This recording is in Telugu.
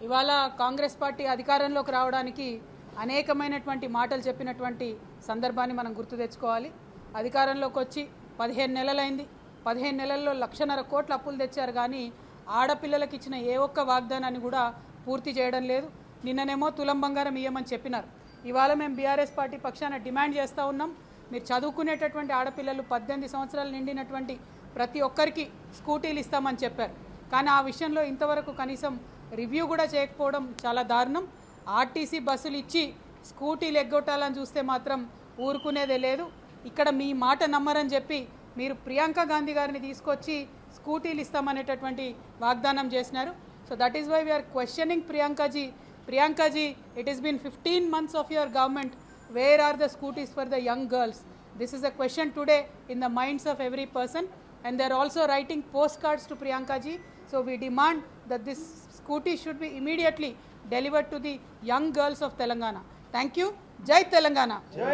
ఇవాళ కాంగ్రెస్ పార్టీ అధికారంలోకి రావడానికి అనేకమైనటువంటి మాటలు చెప్పినటువంటి సందర్భాన్ని మనం గుర్తు తెచ్చుకోవాలి. అధికారంలోకి వచ్చి 15 నెలలైంది. 15 నెలల్లో 1,50,000 కోట్ల అప్పులు తెచ్చారు, కానీ ఆడపిల్లలకు ఇచ్చిన ఏ ఒక్క వాగ్దానాన్ని కూడా పూర్తి చేయడం లేదు. నిన్ననేమో తులం బంగారం ఇయ్యమని చెప్పినారు. ఇవాళ మేము బీఆర్ఎస్ పార్టీ పక్షాన డిమాండ్ చేస్తూ ఉన్నాం, మీరు చదువుకునేటటువంటి ఆడపిల్లలు 18 సంవత్సరాలు నిండినటువంటి ప్రతి ఒక్కరికి స్కూటీలు ఇస్తామని చెప్పారు, కానీ ఆ విషయంలో ఇంతవరకు కనీసం రివ్యూ కూడా చేయకపోవడం చాలా దారుణం. ఆర్టీసీ బస్సులు ఇచ్చి స్కూటీలు ఎగ్గొట్టాలని చూస్తే మాత్రం ఊరుకునేదే లేదు. ఇక్కడ మీ మాట నమ్మరని చెప్పి మీరు ప్రియాంక గాంధీ గారిని తీసుకొచ్చి స్కూటీలు ఇస్తామనేటటువంటి వాగ్దానం చేసినారు. So that is why we are questioning Priyanka ji. Priyanka ji, it is been 15 months of your government. Where are the scooties for the young girls? This is a question today in the minds of every person, and they are also writing postcards to Priyankaji. So we demand that this scooty should be immediately delivered to the young girls of Telangana. Thank you. Jai Telangana.